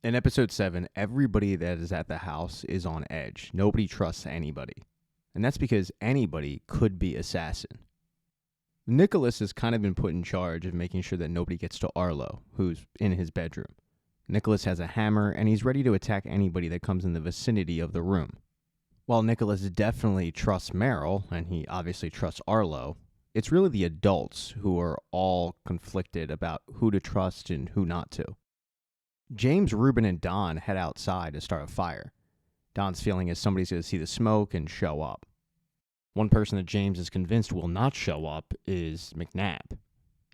In episode 7, everybody that is at the house is on edge. Nobody trusts anybody. And that's because anybody could be assassin. Nicholas has kind of been put in charge of making sure that nobody gets to Arlo, who's in his bedroom. Nicholas has a hammer, and he's ready to attack anybody that comes in the vicinity of the room. While Nicholas definitely trusts Meryl, and he obviously trusts Arlo, it's really the adults who are all conflicted about who to trust and who not to. James, Reuben, and Don head outside to start a fire. Don's feeling is somebody's going to see the smoke and show up. One person that James is convinced will not show up is McNabb.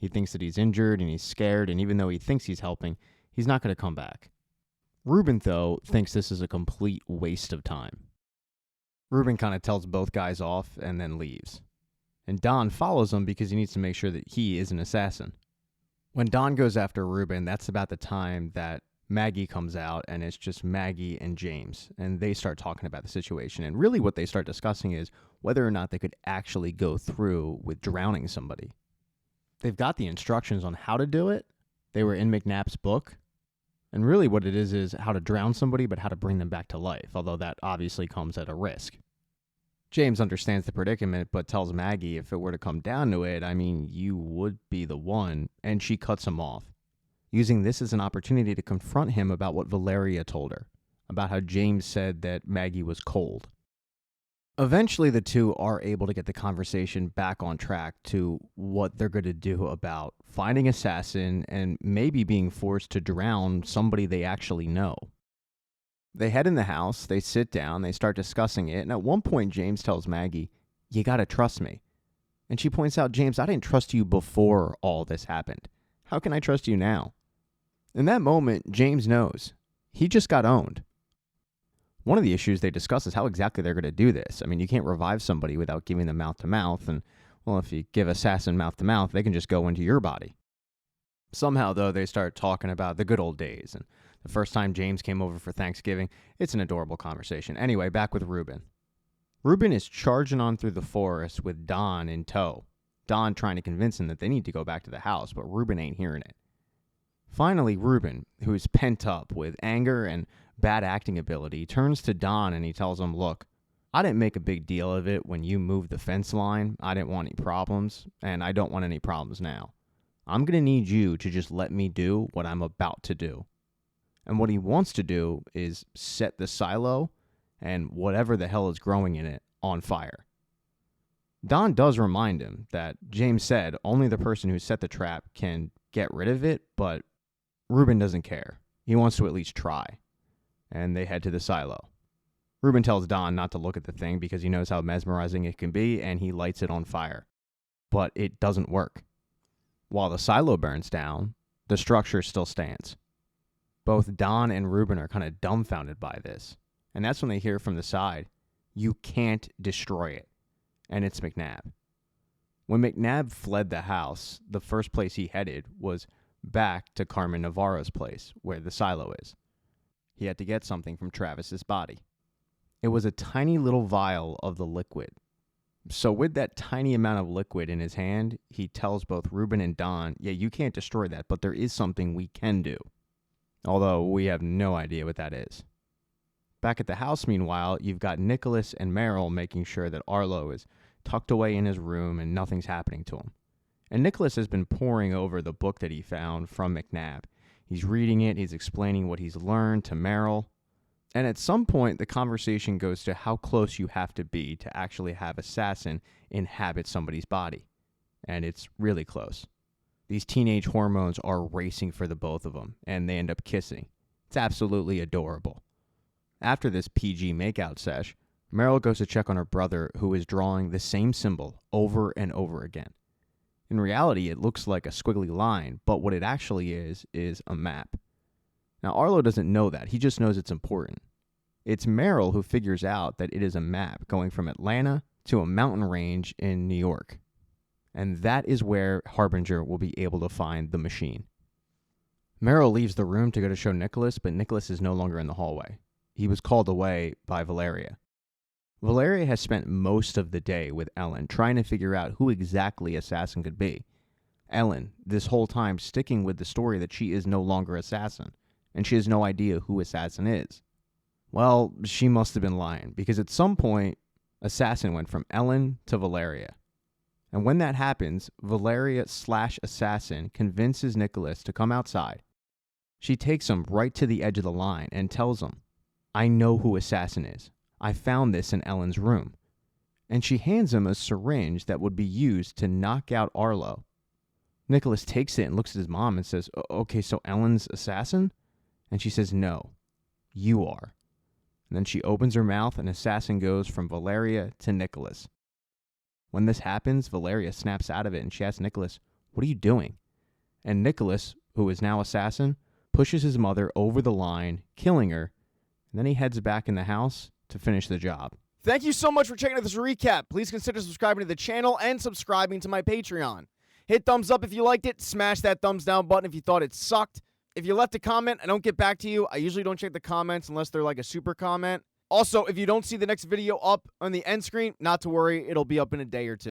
He thinks that he's injured and he's scared, and even though he thinks he's helping, he's not going to come back. Reuben, though, thinks this is a complete waste of time. Reuben kind of tells both guys off and then leaves. And Don follows him because he needs to make sure that he is an assassin. When Don goes after Reuben, that's about the time that Maggie comes out, and it's just Maggie and James, and they start talking about the situation. And really what they start discussing is whether or not they could actually go through with drowning somebody. They've got the instructions on how to do it. They were in McNabb's book. And really what it is how to drown somebody, but how to bring them back to life, although that obviously comes at a risk. James understands the predicament, but tells Maggie if it were to come down to it, you would be the one, and she cuts him off, using this as an opportunity to confront him about what Valeria told her, about how James said that Maggie was cold. Eventually, the two are able to get the conversation back on track to what they're going to do about finding assassin and maybe being forced to drown somebody they actually know. They head in the house, they sit down, they start discussing it, and at one point James tells Maggie, "You gotta trust me." And she points out, "James, I didn't trust you before all this happened. How can I trust you now?" In that moment, James knows. He just got owned. One of the issues they discuss is how exactly they're going to do this. You can't revive somebody without giving them mouth-to-mouth, and, well, if you give assassin mouth-to-mouth, they can just go into your body. Somehow, though, they start talking about the good old days, and the first time James came over for Thanksgiving. It's an adorable conversation. Anyway, back with Reuben. Reuben is charging on through the forest with Don in tow. Don trying to convince him that they need to go back to the house, but Reuben ain't hearing it. Finally, Reuben, who is pent up with anger and bad acting ability, turns to Don and he tells him, "Look, I didn't make a big deal of it when you moved the fence line. I didn't want any problems, and I don't want any problems now. I'm going to need you to just let me do what I'm about to do." And what he wants to do is set the silo and whatever the hell is growing in it on fire. Don does remind him that James said only the person who set the trap can get rid of it, but Reuben doesn't care. He wants to at least try. And they head to the silo. Reuben tells Don not to look at the thing because he knows how mesmerizing it can be, and he lights it on fire. But it doesn't work. While the silo burns down, the structure still stands. Both Don and Reuben are kind of dumbfounded by this. And that's when they hear from the side, "You can't destroy it." And it's McNabb. When McNabb fled the house, the first place he headed was back to Carmen Navarro's place, where the silo is. He had to get something from Travis's body. It was a tiny little vial of the liquid. So with that tiny amount of liquid in his hand, he tells both Reuben and Don, "Yeah, you can't destroy that, but there is something we can do." Although we have no idea what that is. Back at the house, meanwhile, you've got Nicholas and Meryl making sure that Arlo is tucked away in his room and nothing's happening to him. And Nicholas has been poring over the book that he found from McNabb. He's reading it, he's explaining what he's learned to Meryl. And at some point, the conversation goes to how close you have to be to actually have assassin inhabit somebody's body. And it's really close. These teenage hormones are racing for the both of them, and they end up kissing. It's absolutely adorable. After this PG makeout sesh, Meryl goes to check on her brother, who is drawing the same symbol over and over again. In reality, it looks like a squiggly line, but what it actually is a map. Now, Arlo doesn't know that. He just knows it's important. It's Meryl who figures out that it is a map going from Atlanta to a mountain range in New York. And that is where Harbinger will be able to find the machine. Meryl leaves the room to go to show Nicholas, but Nicholas is no longer in the hallway. He was called away by Valeria. Valeria has spent most of the day with Ellen, trying to figure out who exactly Assassin could be. Ellen, this whole time, sticking with the story that she is no longer Assassin, and she has no idea who Assassin is. Well, she must have been lying, because at some point, Assassin went from Ellen to Valeria. And when that happens, Valeria/Assassin convinces Nicholas to come outside. She takes him right to the edge of the line and tells him, I know who Assassin is. I found this in Ellen's room. And she hands him a syringe that would be used to knock out Arlo. Nicholas takes it and looks at his mom and says, okay, so Ellen's Assassin? And she says, no, you are. And then she opens her mouth and Assassin goes from Valeria to Nicholas. When this happens, Valeria snaps out of it and she asks Nicholas, what are you doing? And Nicholas, who is now Assassin, pushes his mother over the line, killing her, and then he heads back in the house to finish the job. Thank you so much for checking out this recap. Please consider subscribing to the channel and subscribing to my Patreon. Hit thumbs up if you liked it. Smash that thumbs down button if you thought it sucked. If you left a comment, I don't get back to you. I usually don't check the comments unless they're like a super comment. Also, if you don't see the next video up on the end screen, not to worry, it'll be up in a day or two.